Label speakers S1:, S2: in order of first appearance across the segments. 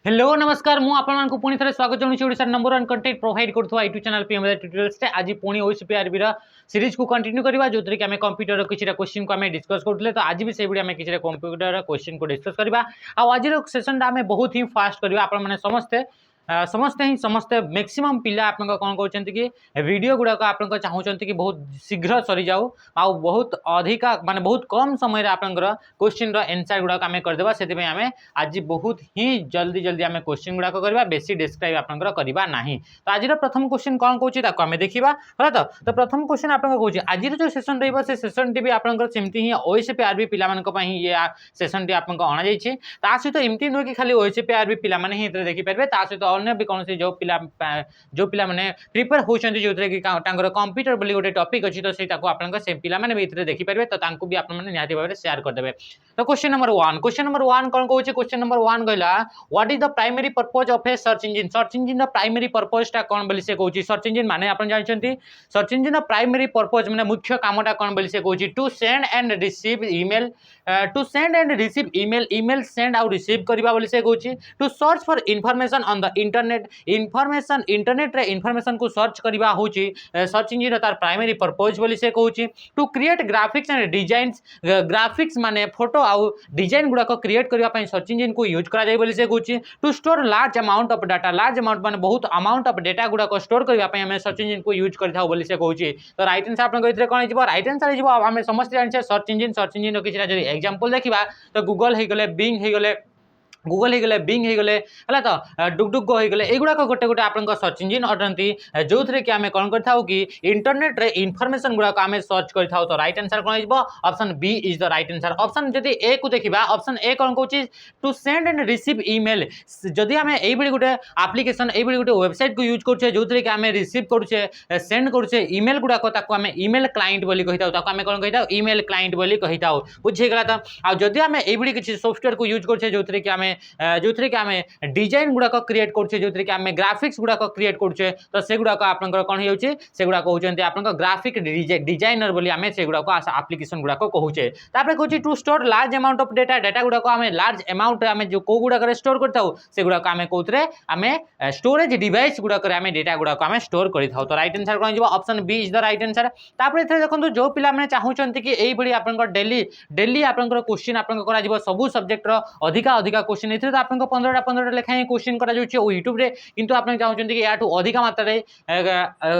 S1: Hello नमस्कार मु आपण को पुणी थे स्वागत जनाऊँ ओडिशा नंबर 1 कंटेंट प्रोवाइड करुवा यूट्यूब चैनल पीएम ट्यूटोरियल्स आज पुणी ओसीपीआरबी सीरीज को कंटिन्यू करवा जो कि आम कंप्यूटर किसी क्वेश्चन को आम डिस्कस करते तो आज भी से आम किसी कंप्यूटर क्वेश्चन को डिस्कस करवा आज सेसन आम बहुत ही फास्ट करवा आपण समस्ते समस्ते ही समस्ते मैक्सिमम पिला आप कौन कहते कि वीडियो गुड़ाक आप चाहते कि बहुत शीघ्र सरी जाऊ आ बहुत अधिका माने बहुत कम समय आपंकर क्वेश्चन आंसर गुड़ाक आम करदे से आम आज बहुत ही जल्दी जल्दी आम क्वेश्चन गुड़ाक करवा बेसी डिस्क्राइब आपंकर करवा नहीं तो आज प्रथम क्वेश्चन कौन कौन आम देखा है तो प्रथम क्वेश्चन आप कौन आज जो सेसन रही से सेसन टी भी आपंकर सेमती ही ओएसपीआरबी पिला ये सेसन टी आपको अणा सहित एमती नुहे कि खाली ओएसपीआरबी पिला ही देखिपारे सहित अन्य भी कौन जो पिला माने प्रिपेयर होचंती जो कि कंप्यूटर बोली गोटे टॉपिक अच्छी तो से से पिला माने भी देखिपारे तो तांको भी आपन माने निहाती भाव शेयर करदेवे तो क्वेश्चन नंबर 1 कौन कहूँ क्वेश्चन नंबर 1 कहला what is the primary purpose of a search engine the primary purpose टा कौन बोली से कहूँ सर्च इंजिन माने आपन जानछंती search engine the primary purpose माने मुख्य कामटा कौन बोली से कहूँ to send and receive email email send आउ रिसीव करबा बोली से कहूँ to search for information on the internet रे इन्फॉर्मेशन को सर्च करबा होची सर्च इंजिन तार प्राइमरी पर्पज बोली से कहूँ to create graphics and designs graphics माने फोटो आउ डिजाइन गुड़ाक क्रिएट करने सर्च इंजिन को यूज करा जाए बोली से कहूँ to store large amount of data large amount माने बहुत अमाउंट ऑफ डेटा गुड़ाक स्टोर करने सर्च इंजिन को यूज करता बोली से कहूँ तो राइट आंसर आप कौन हो राइट आंसर हो आम समस्त जानते सर्च इंजिन किसी एग्जांपल देखा तो गूगल हो गले बिंग हो गले गूगल हो गले बिंग हो गले है तो डुगडुग हो गले युवाक गोटे गोटे आप सर्च इंजिन अटंती जो थे कि आम कौन कर कि इंटरनेट रे इनफॉरमेशन गुड़ाक आम सर्च कर तो राइट आंसर कौन हो option B is the right answer option जदि ए को देखा ऑप्शन ए कौन कहूँ to send and receive email जदि आम ये गोटे आप्लिकेसन ये गोटे वेबसाइट को यूज करुचे जो कि आम रिसीव करुचे सेंड करुचे ईमेल गुड़ाक आम ईमेल क्लाइंट बोली कही था आम कौन कही था ईमेल क्लाइंट बोली कही था बुझीगला तो आदि आम ये किसी सॉफ्टवेयर को यूज करुचे जो कि आम जो थे कि आम डिजाइन गुड़ाक क्रिएट करुचे जो थे कि आम ग्राफिक्स गुड़ाक क्रिएट करुचे तो से गुड़ाक आपंकर कौन हो गुड़ाक होती आप ग्राफिक डिजाइनर बोली आम से गुड़ाक आप्लिकेसन गुड़ाक कहूचे कहूँ to store large amount of data गुड़ाक आम लार्ज अमाउंट आम जो कौ गुड़ाक स्टोर करते गुड़ाक आम कौन आम स्टोरेज डिवाइस गुड़ाक आम डेटा गुड़ाक आम स्टोर कर तो राइट आंसर कौन हो option B is the right answer देखो जो पिला चाहूँगी कि यही आप डेली आप क्वेश्चन आप सब सब्जेक्ट अधिका अधिका क्वेश्चन तो आप 15 लेखाएं क्वेश्चन करा यूट्यूब रे किंतु आप चाहते कि या अधिक मात्रा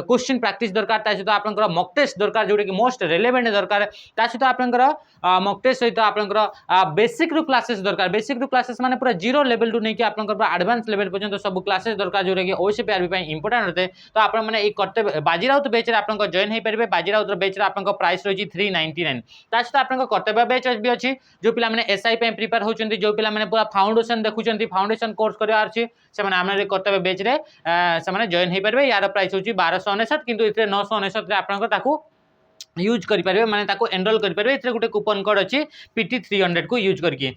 S1: क्वेश्चन प्रैक्टिस दरकार सहित आप मॉक टेस्ट दरकार जोटा कि मोस्ट रेलेवेंट दरकार सहित आप मॉक टेस्ट सहित आप बेसिक रू क्लासेस दरकार बेसिक रू क्लासेस माने पूरा जीरो लेवल टू नहीं कि आप एडवांस लेवल पर्यंत सब क्लासेस दरकार जोटा कि ओसीपीआरबी इंपोर्टेंट होते तो आप कर्तव्य बाजीराउत बैच आप जॉइन हो पारे बाजीराउत बैच प्राइस रही 399 सहित आप कर्तव्य बैच भी अच्छी जो पिला एसआई प्रिपेयर होती जो पिला पूरा फाउंडेशन देखुं फाउंडेशन कोर्स करार अच्छी से कर्तव्य बेच रे से जॉइन हो पारे यार प्राइस हूँ 1299 किंतु 999 आपको यूज करें मैंने एनरोल करेंगे ये गोटे कूपन कोड अच्छी पीटी 300 को यूज करके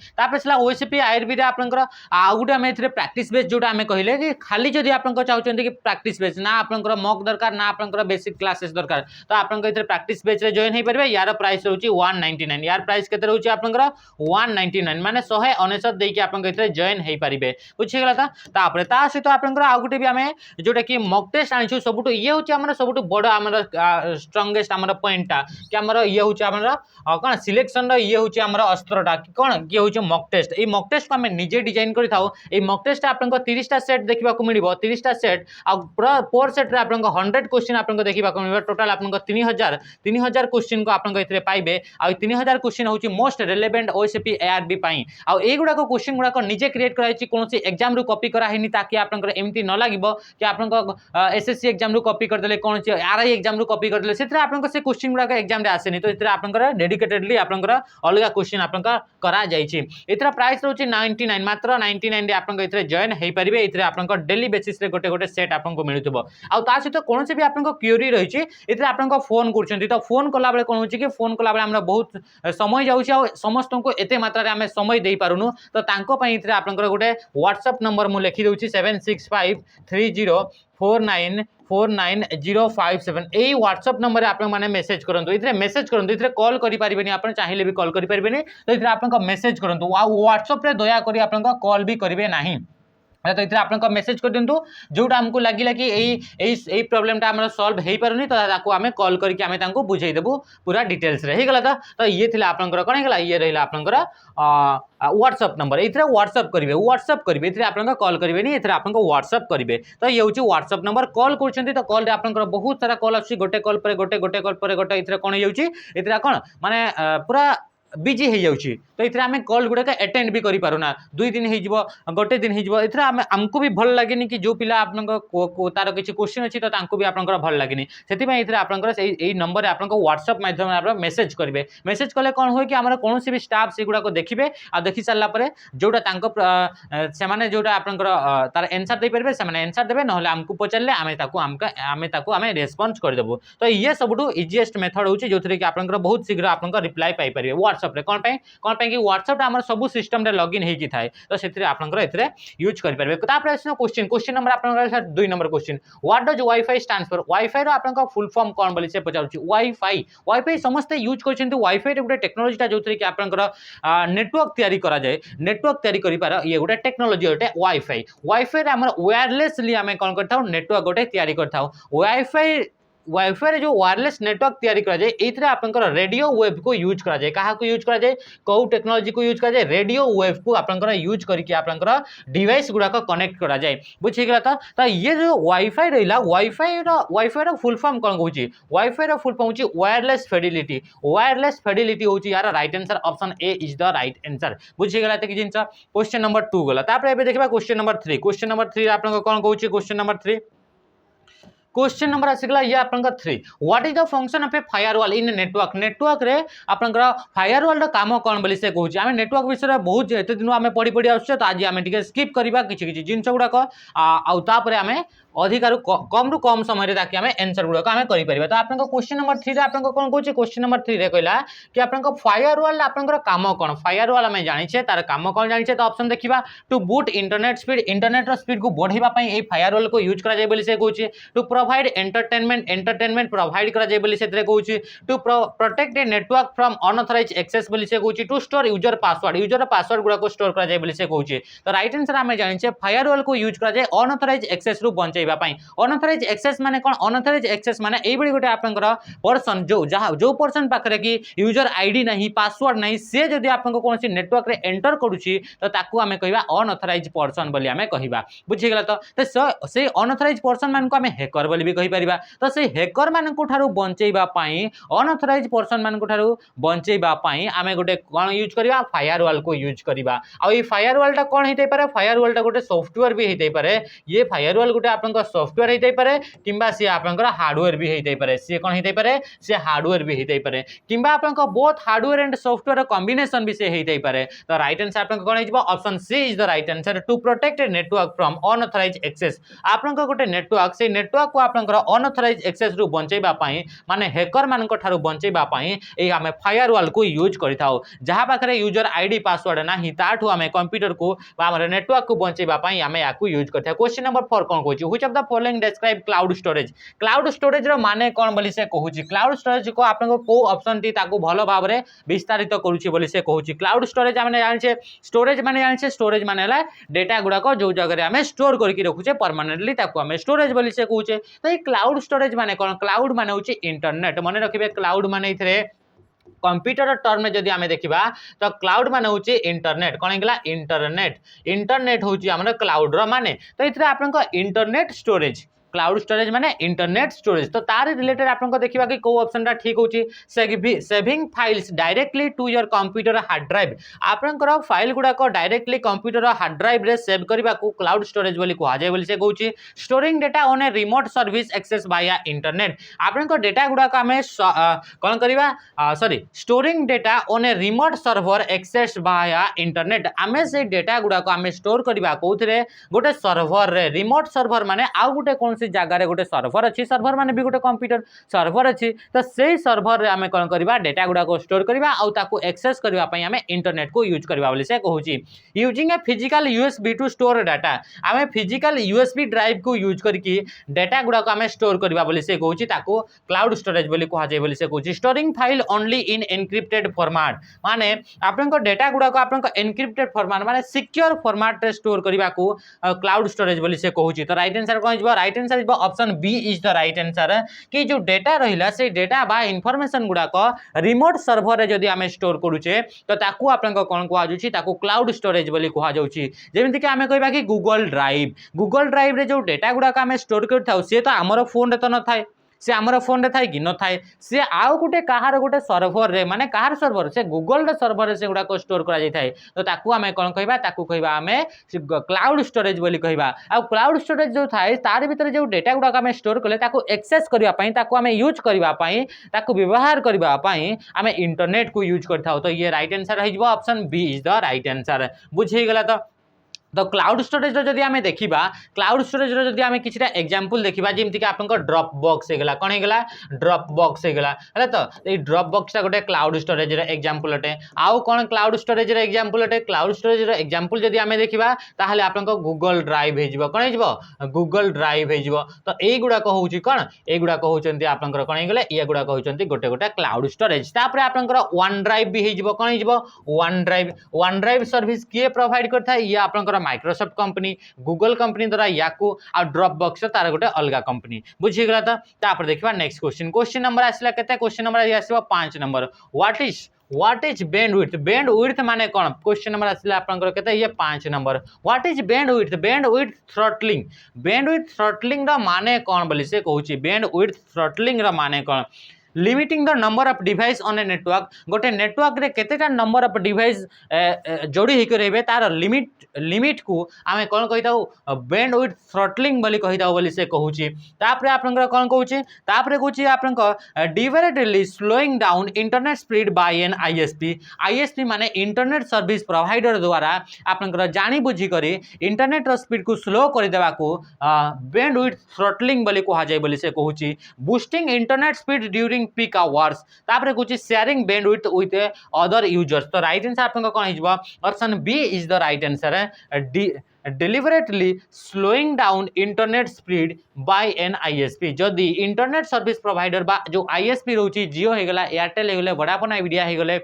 S1: ओएसपी आईआरबी आपंकर आउ गोटे आम प्रैक्टिस बेस जोटा आम कहले कि खाली जदि आप चाहते कि प्रैक्टिस बेस ना आपंकर मॉक दरकार ना आपंकर बेसिक क्लासेस दरकार तो आप प्रैक्टिस बेस रे जॉइन हो पारे यार प्राइस रोचे 199 यार प्राइस के रोचे आपंकर 199 माने 199 देकी आप जॉइन हो पारे बुझीगला था सहित आपंकर आउ गोटे भी आम जोटा कि मॉक टेस्ट आनी सब ये हूँ सब बड़ आम स्ट्रंगेस्ट आम पॉइंट कि आमर ये हूँ कौन सिलेक्शन ये हूँ आमर अस्त्रटा कौन ये हूँ मॉक टेस्ट ये मॉक टेस्ट को आम निजे डिजाइन कर मॉक टेस्ट आप 30टा सेट देखा मिल 30टा सेट पर सेट रे आप 100 क्वेश्चन आप देखा मिल टोटाल आप 3000 क्वेश्चन को आप पाइबे आ 3000 क्वेश्चन हूँ मोस्ट रेलेवेंट ओएसपी एआरबी आउ ये गुड़ाक क्वेश्चन गुड़ाक निजे क्रिएट कराई कौन एग्जाम रू कॉपी कराही ताकि आप एमती न लगे कि आप एसएससी एग्जाम रू कॉपी करदे कौन आरआई एग्जाम रू कॉपी करदे से क्वेश्चन गुड़ाक एग्जाम रे आसेनी तो इतने आपंकर डेडिकेटेडली आपंकर अलग क्वेश्चन आपंकर करा जायछि इतरा प्राइस रहउछि 99 मात्र 99 रे आपंकर इतरे जॉइन हेइ परिबे इतरे आपंकर डेली बेसिस रे गोटे गोटे सेट आपंको मिलुतबो आ ता सहित कोनसे भी आपंकर क्वेरी रहिछि इतरे आपंकर फोन करछन्ती तो फोन कला बेले कोन होछि कि फोन कला बेले हमरा बहुत समय जाउछि आ समस्त को एते मात्रा रे हमें समय देइ पारुनु तो तांको पई इतरे आपंकर गोटे व्हाट्सएप नंबर मु लिखि दउछि 7653049057 यही व्हाट्सएप नंबर आप मेसेज करूँ ये मेसेज करूँ ये कॉल करें आप चाहिए भी कॉल करें तो ये आप मेसेज करूँ व्हाट्सएप रे दयाकोरी आप कॉल भी करेंगे ना तो ये आपको मेसेज कर दिंतु जोटा आमको लगे कि यही प्रोब्लेमटा आम सल्व हो पारे तो आम कॉल करके आम बुझेदेबू पूरा डिटेल्स होगा। तो ये थी आपंकर कौन है ये रहा आपंकर व्हाट्सअप नंबर ये व्हाट्सअप करेंगे ये आप कॉल करेंगे ये आपको व्हाट्सअप करेंगे। तो ये हूँ व्हाट्सअप नंबर कॉल कर तो कॉल आपंकर बहुत सारा कॉल आस गोटे कॉल पर गोटे कॉल पर गोटे ये कौन हो कौन माने पूरा बिजी हो जाऊँगी तो ये आम कॉल गुड़ाक अटेंड भी करें पारुना 2 दिन हो गोटे दिन हो आमको भी भल लगे कि जो पिला तार किसी क्वेश्चन अच्छी तो भी आप भल लगे से आपंकर नंबर आप व्हाट्सअप माध्यम मेसेज करेंगे। मेसेज कले कौन हुए कि आम कौन भी स्टाफ से गुड़ाक देखिए आ देखी सारापर जोटा से जोटा आपंकर तार एनसर दे पारे से एनसर देवे ना आमको पचारे आम रेस्पन्स करदेबू। तो ये सबुठ इजीएस्ट मेथड हो जो थी आप बहुत शीघ्र आप रिप्लाई पाइपर व्हाट्सअप कौन कि व्हाट्सअप आम सब सिस्टम लॉगिन होगी थाए तो से आपंकर यूज करेंगे। क्वेश्चन नंबर आप 2 number question what does wifi stands for wifi आपन फुल फॉर्म कौन बोली से पचारुछि वाईफाई समस्ते यूज करछन्ति। वाईफाई गोटे टेक्नोलॉजीटा जो कि आपंकर नेटवर्क तैयारी करा जाए नेटवर्क तैयारी करिपार ये गोटे टेक्नोलॉजी गोटे वाईफाई आम वायरलेसली आम कौन करता नेटवर्क गोटे तैयारी करता वाईफाई जो वायरलेस नेटवर्क तैयारी करा जाए ये आपंकर रेडियो वेव को यूज करा जाए क्या यूज करा जाए कौ टेक्नोलॉजी को यूज करा जाए रेडियो वेव को आपंकर यूज करके आपंकर डिवाइस गुड़ाक कनेक्ट करा जाए बुझीगला। तो ये जो वाईफाई रहा वाईफाई फुल फॉर्म कौन कहूँ वाईफाई फुल फॉर्म हूँ वायरलेस फिडिलिटी हूँ यार right answer option A is the right answer बुझीगला। जिन क्वेश्चन नंबर 2 गला देखा क्वेश्चन नंबर 3 आप कौन कहूँ क्वेश्चन नंबर 3 क्वेश्चन नंबर आसीगला ये आपंकर 3 what is the function of a firewall in network रे आपंकर फायरवॉल रो काम कौन बोली से कहूँ आम नेटवर्क विषय बहुत एत दिन आम पढ़ी आसुचे तो आज आम टे स्किप करवा किसी जिनस गुड़ाक आउे आम अधिकारु कम रु कम समय ताकि आम एनसर गुड़ाक आम करें। तो आप क्वेश्चन नंबर 3 आप कौन कहूँ क्वेश्चन नंबर 3 रे कहला कि आप फायरवॉल आपंकर काम कौन फायरवॉल आम जाने तार काम कौन जाने तो ऑप्शन देखा टू बूट इंटरनेट स्पीड को बढ़ाई ये फायरवॉल को यूज करा जाए से कहूँ टू प्रोवाइड एंटरटेनमेंट प्रोवाइड करा जाए बोली से कहूँ to protect a network from unauthorised access बोली से कहूँ टू स्टोर यूजर पासवर्ड गुड़ा स्टोर करा जाए बोली से कहूँ। तो राइट आंसर आम जाने फायरवॉल को यूज करा जाए अनऑथराइज एक्सेस रु बंचाई अनऑथराइज एक्सेस माने कौन अनऑथराइज एक्सेस माने एई बड़ी गोटे आपनकर पर्सन जो पर्सन पाखरे कि यूजर आईडी नहीं पासवर्ड नहीं से जदि आपनको कौन सी नेटवर्क रे एंटर करूची तो ताकू आमे कहिबा अनऑथराइज पर्सन बोली आमे कहिबा बुझी गेला। तो से अनऑथराइज पर्सन मान को आमे हैकर बोली भी कहि परिबा। तो से हैकर मान को थारु बंचेबा पई अनऑथराइज पर्सन मान को थारु बंचेबा पई आमे गोटे कोन यूज करिबा फायरवॉल को यूज करिबा। आ ई फायरवॉल टा कोन हेतै पारे फायरवॉल टा गोटे सॉफ्टवेयर भी हेतै पारे ये फायरवॉल गोटे आपन सॉफ्टवेयर होते पारे किंबा सी आपंकर हार्डवेयर भी होते पारे सी कौन होते पारे सी हार्डवेयर भी होते पारे किंबा आपंकर both hardware and software combination भी से होते पारे। तो राइट आंसर आपंकर कौन हो option C is the right answer to protect a network from unauthorised access आपंकर गोटे नेटवर्क से नेटवर्क को आपंकर अनऑथराइज एक्सेस रु बंचेबा पई माने हैकर मान को थारु बंचेबा पई ए हमें फायरवॉल को यूज करिथाओ जहां पाखरे यूजर आईडी पासवर्ड नाही ताठू हमें कंप्यूटर को बा हमर नेटवर्क को बंचेबा पई हमें याकू यूज करथाओ। क्वेश्चन नंबर 4 कौन कहूँ which of the following describe cloud storage रो माने कौन बोली से कहूँ क्लाउड स्टोरेज को आपको को ऑप्शन टी ताको भलो भाव में विस्तारित करूची बोली से कहूँ। क्लाउड स्टोरेज आम जाने स्टोरेज माने स्टोरेज माने डेटा गुड़ाक जो जगह आम स्टोर करके रखुचे परमानेंटली ताको आम स्टोरेज बोली से कहूचे। तो ये क्लाउड स्टोरेज माने कौन क्लाउड माने होची इंटरनेट मन रखिए क्लाउड माने कंप्यूटर टर्म में जदि आमे देखिबा तो क्लाउड माने होची इंटरनेट कौन होगा इंटरनेट होची हमर क्लाउड रो माने। तो इथरे आपनको इंटरनेट स्टोरेज क्लाउड स्टोरेज माने इंटरनेट स्टोरेज तो तार रिलेटेड आपको देखा कि कौ ऑप्शन टा ठीक होची saving files directly to your computer hard drive आपनकर फाइल गुड़ाक डायरेक्टली कंप्यूटर हार्ड ड्राइव रे सेव करबा को क्लाउड स्टोरेज बोली कहा जाय बोली से कहूची। Storing data on a remote service access via internet आपनकर डेटा गुड़ाक आमे कौन करबा sorry storing data on a remote server access via internet आमे से डेटा गुड़ाक आमे स्टोर करबा कोथरे गोटे सर्वर रे रिमोट सर्वर माने आउ गोटे कौन कौन जगार गोटे सर्भर अच्छी सर्भर माने भी गोटे कंप्यूटर सर्भर अच्छी तो से सर्भर रे आमे कौन करबा डेटा गुडा को स्टोर करबा आउ ताको एक्सेस करबा पई आमे इंटरनेट को यूज करबा बोली से कहूची using a physical USB to store data आमे फिजिकल यूएसबी ड्राइव को यूज करके डेटा गुडा को आमे स्टोर करबा बोली से कहूची ताको क्लाउड स्टोरेज बोली कहा जाय बोली से कहूची storing file only in encrypted format माने आपन को डेटा गुडा को आपन को एनक्रिप्टेड फॉर्मेट माने सिक्योर फॉर्मेट रे स्टोर करबा को क्लाउड स्टोरेज बोली से कहूची तो राइट आंसर कोन जबो right answer is option B is the right answer कि जो डेटा रहिला से डेटा बा इंफॉर्मेशन गुडा को रिमोट सर्वर रे जदी आमे स्टोर करूचे तो ताकू आपन को कोन कहा जाउची ताकू क्लाउड स्टोरेज बोली कहा जाउची जेमिति कि आमे कहबा कि गूगल ड्राइव रे जो डेटा गुडा को आमे स्टोर करथाउ से तो हमर फोन रे तो न थाए से आमर फोन रे थाए कि न थाए से आउ गोटे कहार गोटे सर्भर रे माने कहार सर्भर से गूगल रे सर्भर रे से गुडा को स्टोर करा जाय थाए तो ताकू आमे कोन कहबा ताकू कहबा आमे क्लाउड स्टोरेज बोली कहबा आ क्लाउड स्टोरेज जो थाए तार भीतर जो डेटा गुडा को आमे स्टोर करले ताकू एक्सेस करबा पई ताकू आमे यूज करबा पई ताकू व्यवहार करबा पई आमे इंटरनेट को यूज करथाउ तो ये राइट आंसर रहिबो option B is the right answer बुझी गेला तो क्लाउड स्टोरेज जदि आमे देखिबा क्लाउड स्टोरेज जदि आमे किछटा एग्जांपल देखिबा जेमति कि आपन को ड्रॉप बॉक्स हेगला कोन हेगला ड्रॉप बॉक्स हेगला हला तो ए ड्रॉप बॉक्स ता गोटे क्लाउड स्टोरेज रे एग्जांपल अटे आउ कोन क्लाउड स्टोरेज रे एग्जांपल अटे क्लाउड स्टोरेज रे एग्जांपल जदि आमे देखिबा ताहले आपन को गूगल ड्राइव हेजिबो कोन हेजिबो गूगल ड्राइव हेजिबो तो ए गुडा को होउची कोन ए गुडा को होचंती आपन को कोन हेगले ए गुडा को होचंती गोटे गोटे क्लाउड स्टोरेज तापर आपन को वन ड्राइव भी हेजिबो कोन हेजिबो वन ड्राइव सर्विस किए प्रोवाइड करथा ये आपन को माइक्रोसॉफ्ट कंपनी गूगल कंपनी द्वारा याकू आ ड्रॉप बॉक्स तार गोटे अलगा कंपनी बुझी गला तापर देखिबा नेक्स्ट क्वेश्चन नंबर आसला केते क्वेश्चन नंबर आसीबो 5 नंबर व्हाट इज बैंडविड्थ माने कोन क्वेश्चन नंबर आसला आपन केते ये 5 number what is bandwidth throttling the माने कोन बोली से कहूची बैंडविड्थ थ्रॉटलिंग र माने कोन limiting the number of device on a network गोटे नेटवर्क रे केतेटा नंबर ऑफ डिवाइस जोड़ी हिक रहबे तार लिमिट को आमे कोन कहिताउ बैंडविड्थ थ्रॉटलिंग बोली कहिताउ बोली से कहूची तापरे आपनकर कोन कहूची तापरे कहूची आपनकर deliberately slowing down internet speed by an ISP माने इंटरनेट सर्विस प्रोवाइडर द्वारा आपनकर जानी बुझी करी इंटरनेट रो स्पीड को स्लो कर देबा को बैंडविड्थ थ्रॉटलिंग बोली कहा जाय बोली से कहूची boosting internet speed during peak hours तापरे कुछ sharing bandwidth with other users तो राइट आंसर आपन कोन हिजबो option B is the right answer deliberately slowing down internet speed by an ISP जदि इंटरनेट सर्विस प्रोवाइडर बा जो ISP रहउची जियो हेगला एयरटेल हेगले वोडाफोन आइडिया हेगले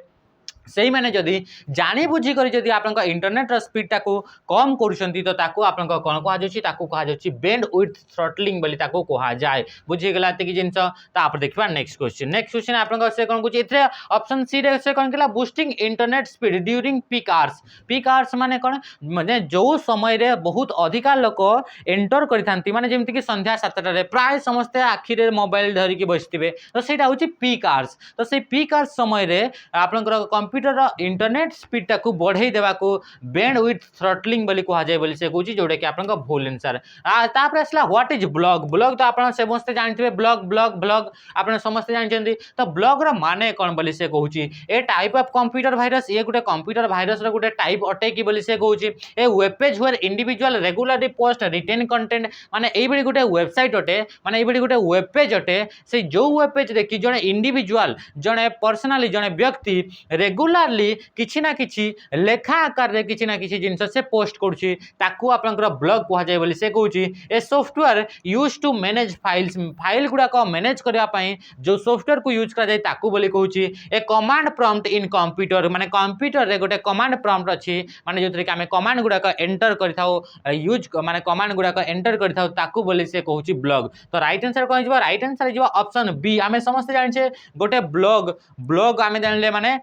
S1: सही माने जदि जानी बुझी करी जदि आपन को इंटरनेट रो स्पीड ताको कम करूछंती तो ताको आपन को कोन कहा जाउची ताको कहा जाउची बैंडविड्थ थ्रॉटलिंग बोली ताको कहा जाय बुझी गेला ते कि जिंस तापर देखबा नेक्स्ट क्वेश्चन आपन को से कोन कुछ इथरे ऑप्शन सी रे से कोन केला boosting internet speed during peak hours माने कोन माने जो समय रे बहुत अधिका लोक एंटर करिथांती माने जेमति कि संध्या 7टा रे प्राय समस्त आखि रे मोबाइल धरि कि बसतिबे तो सेटा होची पीक आवर्स तो से पीक आवर्स समय रे आपन को कंप्यूटर इंटरनेट स्पीड टाकू बढ़ाई देवा को बैंडविड्थ थ्रॉटलिंग बोली कहा जाय बोली से कहूची जोडे कि आपन को भूल आंसर तापर असला व्हाट इज ब्लॉग तो आपन समस्त जानथिबे ब्लॉग आपन समस्त जानचंदी तो ब्लॉग रो माने कोन बोली से कहूची ए टाइप ऑफ कंप्यूटर वायरस ये गुटे कंप्यूटर वायरस रो गुटे टाइप अटे कि बोली से कहूची a web page where individual regularly post written content माने एई बडी गुटे वेबसाइट अटे माने एई बडी गुटे वेब पेज अटे से जो वेब पेज रे कि जने इंडिविजुअल जने पर्सनली जने व्यक्ति रेगुलरली किछि ना किछि लेखा आकार रे किछि ना किछि जिंस से पोस्ट करछि ताकू आपनकर ब्लॉग कहा जाय बोली से कहूछि a software use to manage file गुडा को मैनेज करबा पई जो सॉफ्टवेयर को यूज करा जाय ताकू बोली कहूछि ए कमांड प्रॉम्प्ट इन कंप्यूटर माने कंप्यूटर रे गोटे कमांड प्रॉम्प्ट अछि माने जोथरे कि हमें कमांड गुडा को एंटर करथाओ यूज माने कमांड गुडा को एंटर करथाओ ताकू बोली से कहूछि ब्लॉग तो राइट आंसर कोन हिजबो राइट आंसर हिजबो ऑप्शन बी हमें समस्त जानि छे गोटे ब्लॉग हमें जानले माने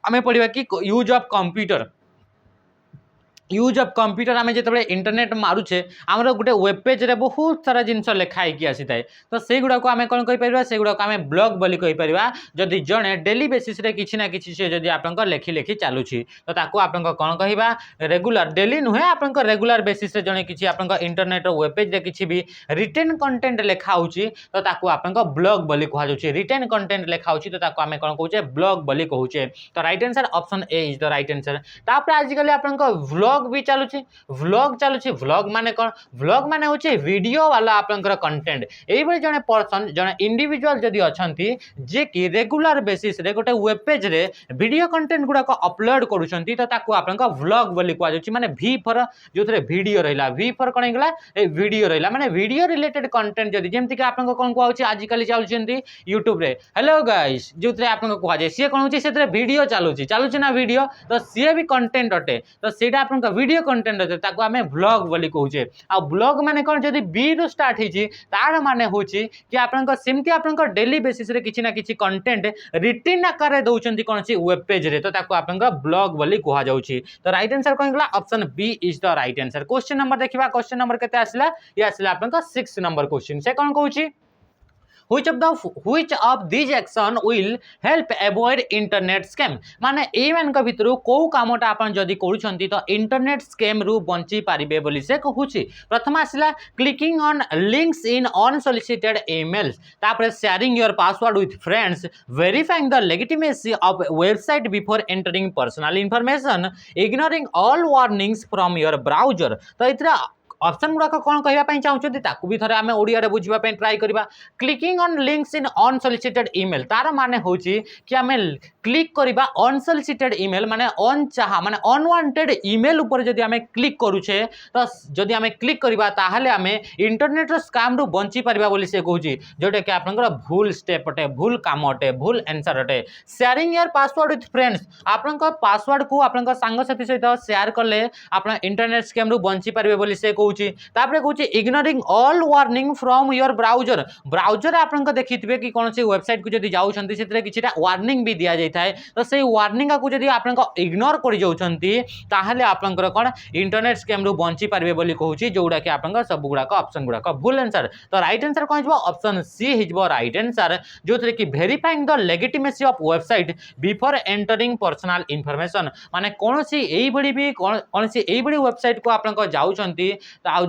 S1: हमें पढ़िबा कि यूज ऑफ कंप्यूटर आम जो इंटरनेट मारुचे आमर गोटे वेब पेज रे बहुत सारा जिनस लिखाई कि आसी थाए तो से गुडा को आम कौन कहीपर से गुडा को आम ब्लॉग बोली कहीपर जदि जड़े डेली बेसिस रे किछि ना किछि से जदि आपन लेखि चलुछि तो ताको आपन कौन कहबा रेगुलर डेली नुहे आपन रेगुलर बेसिस रे जड़े किछि आपन इंटरनेट वेब पेज रे किछि भी रिटेन कंटेंट लिखा होछि तो ताको आपन ब्लॉग बोली कहा जाउछि रिटेन कंटेंट लिखा होछि तो ताको आम कौन कहूचे ब्लॉग बोली कहूचे तो right answer option A is the right answer तापर आजिकली आपन व्लॉग व्लॉग भी चलुची व्लॉग माने कौन व्लॉग माने होचे वीडियो वाला आपनकर कंटेंट एई बळे जने पर्सन जने इंडिविजुअल जदी अछंती जे कि रेगुलर बेसिस रे गोटे वेब पेज रे वीडियो कंटेंट गुडा को अपलोड करूछंती तो ताकू आपनका व्लॉग बोली कुआ जाउची माने वी फॉर जोथरे वीडियो रहिला वी फॉर कोन हेगला ए वीडियो रहिला माने वीडियो रिलेटेड कंटेंट जदी जेमति कि आपनका कोन कुआ होची आज काली चालुचंती YouTube रे हेलो गाइस जोथरे आपनका कुआ जे से कोन होची सेतरे वीडियो चालुची ना वीडियो तो सी भी कंटेंट अटे तो सेटा आपनका वीडियो कंटेंट अटे ताकू हमें व्लॉग बोली कहूचे आ व्लॉग माने कोन जदी बी रो स्टार्ट हिची तार माने होची कि आपनका सिमती आपनका डेली बेसिस रे किछि ना किछि कंटेंट रिटिन आकार रे दउचंती कोनसी वेब पेज रे तो ताकू आपनका ब्लॉग बोली कहा जाउची तो राइट आंसर कोन गला option B is the right answer question number देखिबा क्वेश्चन नंबर केते आसला ये आसला आपनका 6 नंबर क्वेश्चन से कोन कहूची which of these action will help avoid internet scam माने ए मान का भितरु को कामटा आपन जदी करूछंती तो इंटरनेट स्कैम रु बंची पारिबे बोली से कहूची प्रथम आसला clicking on links in unsolicited emails तापर sharing your password with friends verifying the legitimacy of website before entering personal information ignoring all warnings from your browser तो इतरा ऑप्शन गुड़ाक कौन कहवाई चाहते ताकू भी थे आम ओडिया बुझापी ट्राए करवा clicking on links in unsolicited email तार माने होची कि आम क्लिक करवा अनसोलिसिटेड ईमेल माने अनचाहा माने अनवांटेड ईमेल ऊपर जदि आम क्लिक करूचे तो जदि आम क्लिक करवा ताहले आम इंटरनेट स्कैम रु बंची पारिबा बोली से कहूची जोटा कि आपनकर भूल स्टेप अटे भूल काम अटे भूल आंसर अटे sharing your password with friends आपनकर पासवर्ड को आपनकर सांग साथी सहित शेयर करले आपन इंटरनेट स्कैम रु बंची पारिबे बोली से कहूची ignoring all warning from your browser आपन देखिए कि कौन सी वेबसाइट को जब जाऊँच से किसी वार्निंग भी दि जाए तो से वार्निंग को जब आप इग्नोर कर जाऊँच आपंकर कौन इंटरनेट स्कैम रु बंची पारे बोली कहूँ जोड़ा कि आप सब गुड़ाक ऑप्शन गुड़ाक भूल आंसर तो राइट आंसर कौन हो ऑप्शन सी हो राइट आंसर जो थे कि verifying the legitimacy of website before entering personal information माने कौन सी यही बड़ी भी कौन सी यही बड़ी वेबसाइट को आप जाऊँच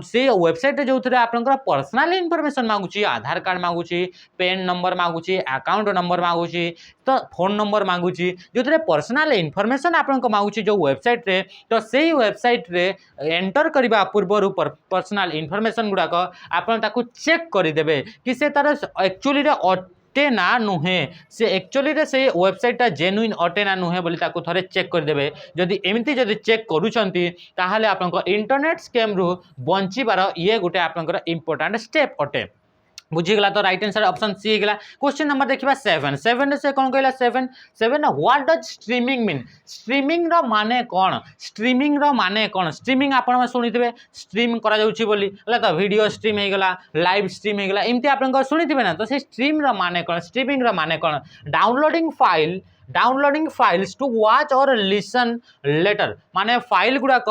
S1: से वेबसाइट जो थे आप पर्सनल इनफॉरमेशन मांगुची आधार कार्ड मांगुची पेन नंबर मांगुची अकाउंट नंबर मांगुची तो फोन नंबर मांगुची जो थे पर्सनल इनफॉरमेशन आपको मांगुची जो वेबसाइट रे तो से वेबसाइट रे एंटर करने पूर्व पर्सनल इनफॉरमेशन गुड़ाक आप चेक करदे कि से तार एक्चुअली अटे ना नुहे से एक्चुअली रे से वेबसाइट जेन्युइन अटे ना नुहे बोली ताकू थरे चेक करदेबे जदि एमिति जदि चेक करूछंती ताहाले आपनका इंटरनेट स्कैम रु बंचिबार ये गोटे आपनकर इंपोर्टेंट स्टेप अटे बुझीगला तो राइट आंसर ऑप्शन सी गला क्वेश्चन नंबर देखिबा 7 से कौन कहला 7 what does streaming mean streaming रो माने कौन स्ट्रीमिंग आपण सुनिथिबे स्ट्रीम करा जाउची बोली हला तो वीडियो स्ट्रीम हे गला लाइव स्ट्रीम हे गला एमती आपण सुनिथिबे ना तो से स्ट्रीम रो माने कौन स्ट्रीमिंग रो माने कौन डाउनलोडिंग फाइल्स टू वॉच और लिसन लेटर माने फाइल गुड़ाक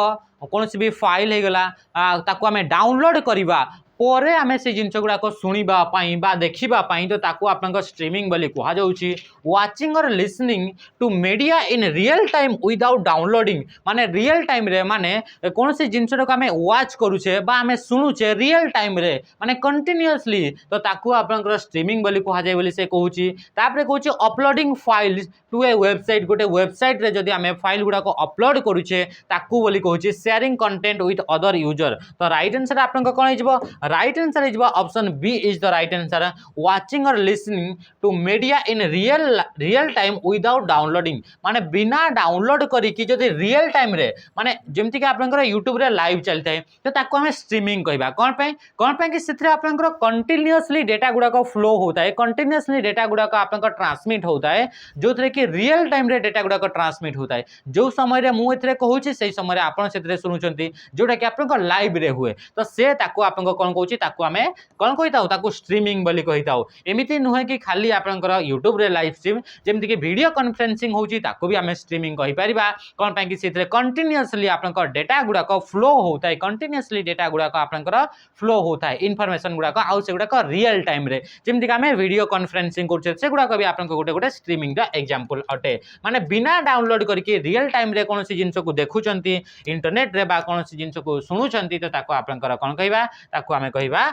S1: कौन सी भी फाइल हे गला ताकू आमे डाउनलोड करिबा परे आमे से जिनस गुड़ाक शुणा बा देखा तो ताकू आपन स्ट्रीमिंग बोली कह जाउची वाचिंग और listening to media in real time without downloading माने रियल टाइम रे माने कौन सी जिनस आमे वाच करूचे बा आमे शुणुचे रियल टाइम रे माने कंटिन्यूअसली तो ताकू आपन स्ट्रीमिंग बोली कह जाए बोली से कहूची तापरे कहूची uploading files to a website गोटे वेबसाइट रे जदि आमे फाइल गुड़ाक अपलोड करूचे ताकू बोली कहूची sharing content with other user तो राइट आंसर आपन कौन हो right answer is option B is the right answer watching और listening to media in real time without downloading माने बिना डाउनलोड करिकी जदि रियल टाइम रे माने जेमति कि आपनकर YouTube रे लाइव चलता है तो ताको हमें स्ट्रीमिंग कहबा कौन पे कि सेथरे आपनकर कंटीन्यूअसली डेटा गुडा को फ्लो होता है कंटीन्यूअसली डेटा गुडा को आपनकर ट्रांसमिट होता है जो थे कि रियल टाइम रे डेटा गुडा को ट्रांसमिट होता है जो समय रे मु एथरे कहूची से समय आपन सेथरे सुनुचंती जोटा कि आपनकर लाइव रे हुए तो से ताको आपनकर कौन कहूची ताको आमे कौन कहिताउ ताको स्ट्रीमिंग बोली कहिताउ एमिति नुहे कि खाली आपनकर YouTube रे लाइव स्ट्रीम जेमति कि वीडियो कॉन्फ्रेंसिंग होची ताको भी आमे स्ट्रीमिंग कहि परिबा कौन पे कि सेथरे कंटीन्यूअसली आपनकर डेटा गुडा को फ्लो होता है कंटीन्यूअसली डेटा गुडा को आपनकर फ्लो होता है इन्फॉर्मेशन गुडा को आउ से गुडा को रियल टाइम रे जेमति कि आमे वीडियो कॉन्फ्रेंसिंग करछे से गुडा को भी आपनकर गोटे गोटे स्ट्रीमिंग रा एग्जांपल अटे माने बिना डाउनलोड करके रियल टाइम रे कोनोसी जिंस को देखुचंती इंटरनेट रे बा कोनोसी जिंस को सुनुचंती तो ताको आपनकर कोन कहबा ताको आमे कहबा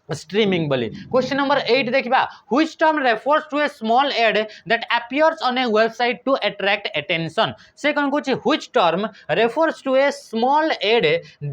S1: streaming बोली। क्वेश्चन नंबर 8 देखिबा which term refers to a small ad that appears on a website to attract attention से कौन कुछ which term refers to a small ad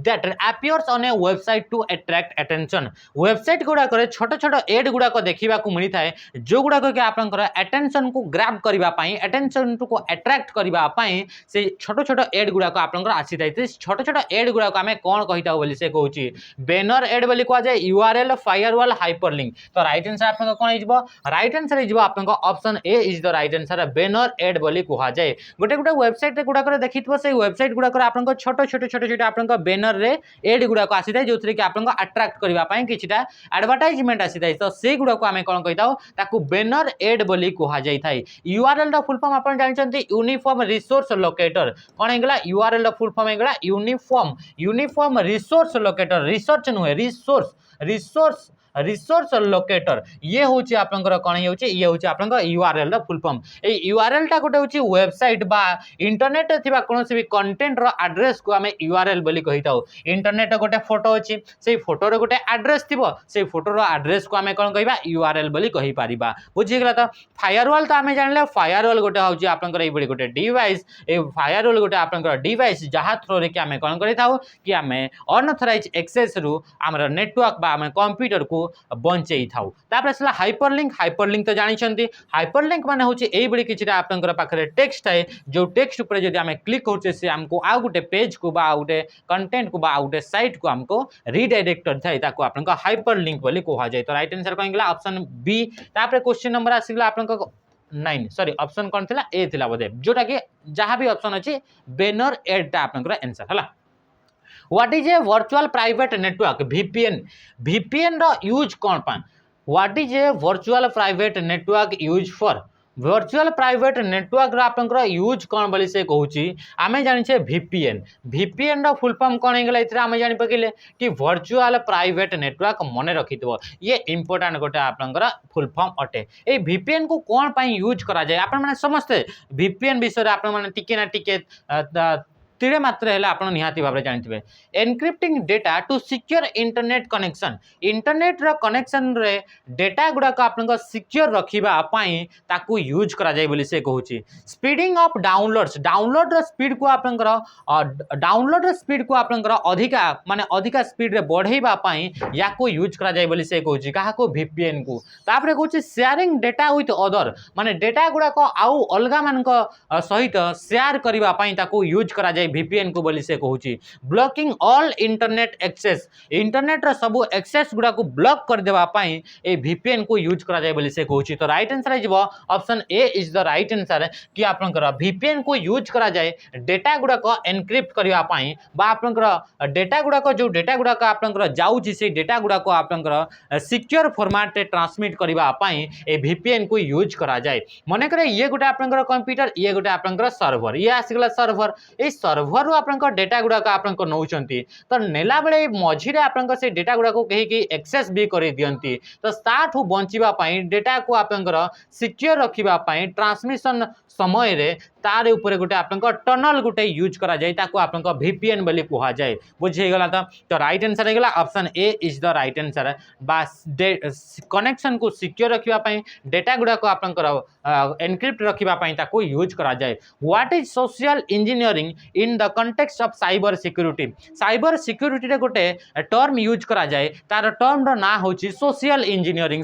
S1: that appears on a website to attract attention website गुडा करे छोट छोट add गुडा को देखिबा को मिली थाए जो गुडा को कि आपनकर अटेंशन को ग्रैब करबा पई अटेंशन को अट्रैक्ट करबा पई से छोट छोट एड गुडा को आपनकर आसी थाए छोट छोट एड गुडा को हमें कोन कहिता बोली से कहूची बैनर एड बोली को जाय यूआरएल फायरवॉल हाइपरलिंक तो राइट आंसर आपन कोन हिजबो राइट आंसर हिजबो आपन option A is the right answer banner add बोली कुहा जाय गोटे गोटे वेबसाइट रे गुडा करे देखितबो से वेबसाइट गुडा करे आपन छोट छोट छोट छोट आपन बैनर रे एड गुडा को आसी थाए जोथरे कि आपन अट्रैक्ट करबा पई किछटा एडवर्टाइजमेंट आसी थाए तो से गुडा को हमें कोन कहिताओ ताकू बैनर एड बोली कुहा जाय थाए यूआरएल द फुल फॉर्म आपन जानचंती यूनिफॉर्म रिसोर्स लोकेटर कोन हेगला यूआरएल द फुल फॉर्म हेगला यूनिफॉर्म रिसोर्स लोकेटर रिसर्च नुहे रिसोर्स लोकेटर ये होची आपनकर कोन होची ये होची आपनकर यूआरएल द फुल फॉर्म ए यूआरएल टा गोटे होची वेबसाइट बा इंटरनेट थिबा कोनोसी भी कंटेंट रो एड्रेस को हमें यूआरएल बोली कहिताओ इंटरनेट गोटे फोटो अछि से फोटो रो गोटे एड्रेस थिबो से फोटो रो एड्रेस को हमें कोन कहिबा यूआरएल बोली कहि परिबा बुझि गेला त फायरवॉल तो हमें जानले फायरवॉल गोटे होची आपनकर ए बडी गोटे डिवाइस ए फायरवॉल गोटे आपनकर डिवाइस जहा थ्रो रे कि हमें कोन करि थाउ कि हमें अनऑथराइज्ड एक्सेस रु हमर नेटवर्क बा हमें कंप्यूटर को बंचई थाउ तापर हाइपरलिंक तो जानि छंती हाइपरलिंक माने होची एई बडी किछटा आपनकर पाखरे टेक्स्ट है जो टेक्स्ट ऊपर जदि हमें क्लिक करछे से हमको आ गुटे पेज को बा गुटे कंटेंट को बा गुटे साइट को हमको रीडायरेक्ट कर थाई ताको आपनका हाइपरलिंक बोली कोहा जाय तो राइट आंसर कहिला ऑप्शन बी तापर क्वेश्चन नंबर आसिला आपनका 9 सॉरी ऑप्शन कोन थिला ए थिला बोधे जोटा कि जहां भी ऑप्शन अछि बैनर एड ता आपनकर आंसर हला What is a virtual private network VPN row use कोन पा What is a virtual private network use for virtual private network आपनकर यूज कोन बोली से कहूची आमे जानि छे VPN रो फुल फॉर्म कोन हेगला इतरा आमे जानि पकिले कि वर्चुअल प्राइवेट नेटवर्क मने रखितबो ये इंपोर्टेंट गोटे आपनकर फुल फॉर्म अटे ए VPN को कोन पई यूज करा जाय आपन माने समझते VPN विषय आपन माने टिके ना टिके तीरे मात्र है आपन निहाती भाबरे जानथिबे encrypting data to secure internet रो कनेक्शन रे डेटा गुडा को आपन सिक्योर रखिबा पई ताकू यूज करा जाय बोली से कहूची स्पीडिंग ऑफ डाउनलोड रो स्पीड को आपन अधिका माने अधिका स्पीड रे बढ़ेबा पई याको यूज करा जाय बोली से कहूची काहा को VPN को तापरे कहूची शेयरिंग डेटा विथ अदर माने डेटा गुडा को आउ अलगा मान को सहित शेयर करिबा पई ताकू यूज करा जाय VPN को बोली से कहूची blocking all internet access internet रो सब एक्सेस गुडा को ब्लॉक कर देबा पई ए VPN को यूज करा जाय बोली से कहूची तो राइट आंसर आइबो option A is the right answer कि आपनकर VPN को यूज करा जाय डेटा गुडा को एनक्रिप्ट करिवा पई बा आपनकर डेटा गुडा को जो डेटा गुडा को आपनकर जाउची से डेटा गुडा को आपनकर सिक्योर फॉर्मेट रे ट्रांसमिट करिवा पई ए VPN को यूज करा जाय मने करे ये गुटा आपनकर कंप्यूटर ये गुटा आपनकर सर्वर ये आसीगला सर्वर ए सर्वर रो आपनकर डेटा गुडा को आपनकर नौचंती तो नेला बेले मझी रे आपनकर से डेटा गुडा को कहि कि एक्सेस भी करि दियंती तो साठू बंचिबा पई डेटा को आपनकर सिक्योर रखिबा पई ट्रांसमिशन समय रे तार ऊपर गोटे आपनकर टनल गोटे यूज करा जाय ताको आपनकर VPN बोली कुहा जाय बुझे गेला तो राइट आंसर हे गेला option A is the right answer बस कनेक्शन को सिक्योर रखिबा पई डेटा गुडा को आपनकर एनक्रिप्ट रखिबा पई ताको यूज करा जाय what is social engineering in the context of cyber security रे गोटे टर्म यूज करा जाय तार टर्म रो ना होची सोशल इंजीनियरिंग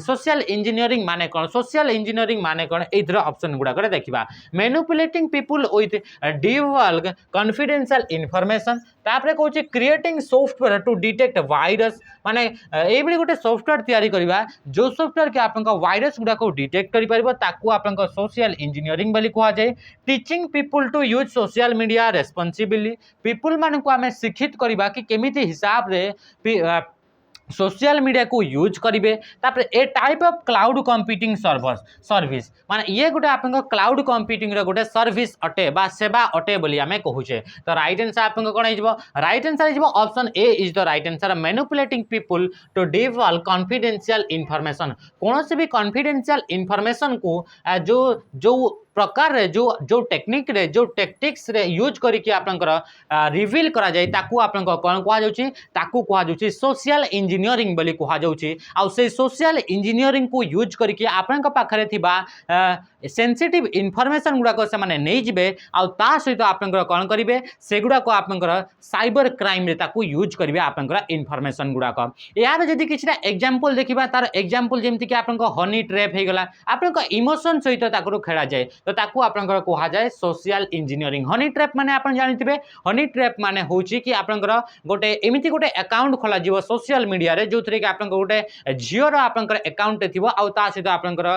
S1: माने कोन इधर ऑप्शन गुडा करे देखिबा manipulating people with divulge confidential information तापरे कहूची creating software to detect virus माने ए बडी गोटे सॉफ्टवेयर तैयारी करबा जो सॉफ्टवेयर के आपन वायरस गुडा को डिटेक्ट करि परबो ताकू आपन सोशल इंजीनियरिंग बोली कुआ जाय teaching people to use social media responsibly people मान को आमे शिक्षित करबा कि केमिति हिसाब रे सोशल मीडिया को यूज करेंगे तापर a type of cloud computing service माने ये गोटे आप क्लाउड कंप्यूटिंग रे गोटे सर्विस अटे बा सेवा अटे बोली आमे कहूचे तो राइट आंसर आप कौन हो right answer option A is the right answer manipulating people to divulge confidential information कौन से भी कॉन्फिडेंशियल इनफॉरमेशन को जो प्रकार रे जो जो टेक्निक रे जो टेक्टिक्स रे यूज करके आपनकर रिवील करा जाय ताकू आपनकर कोन कहा जाउची ताकू कहा जाउची सोशल इंजीनियरिंग बोली कहा जाउची आ से सोशल इंजीनियरिंग को यूज करके आपनक पाखरे थिबा सेंसिटिव इनफॉरमेशन गुडा को से माने नै जिबे आ ता सहित आपनकर कोन करिवे सेगुडा को आपनकर साइबर क्राइम रे ताकू यूज करिवे आपनकर इनफॉरमेशन गुडा को यार जदी किछटा एग्जांपल देखिबा तार एग्जांपल जेमति कि आपनक हनी ट्रैप हे गला आपनक इमोशन सहित ताकरो खेला जाय तो ताकू आपनकर कहा जाय सोशल इंजीनियरिंग हनी ट्रैप माने आपन जानिथिबे हनी ट्रैप माने होची कि आपनकर गोटे एमिति गोटे अकाउंट खोला जीवो सोशल मीडिया रे जोथरे कि आपनकर गोटे जियो रो आपनकर अकाउंट थिबो आ ता सहित आपनकर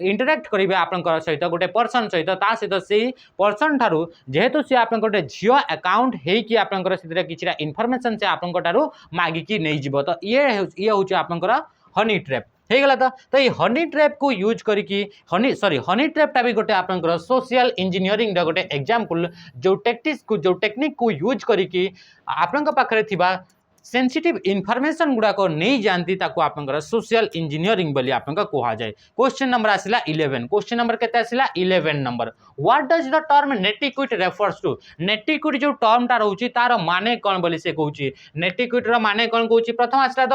S1: इंटरैक्ट करिवे आपनकर सहित गोटे पर्सन सहित ता सहित सेही पर्सन थारु जेहेतु से आपनकर गोटे जियो अकाउंट हे कि आपनकर सितरे किछरा इन्फॉर्मेशन से आपनकर थारु मागी कि नै जीवो तो ये होची आपनकर हनी ट्रैप हे गला तो ये हनी ट्रैप को यूज करिकी हनी ट्रैप टा भी गोटे आपनकर सोशल इंजीनियरिंग दा गोटे एग्जांपल जो टेक्निक को यूज करिकी आपनका पाखरे थिबा सेंसिटिव इनफॉरमेशन गुडा को नहीं जानती ताको आपनकर सोशल इंजीनियरिंग बोली आपनका कहा जाय क्वेश्चन नंबर आसिला 11 क्वेश्चन नंबर केते आसिला 11 number what does the term netiquette refers to netiquette जो टर्म ता रहउची तार माने कोन बोली से कहउची नेटिक्विट रो माने कोन कहउची प्रथम आसिला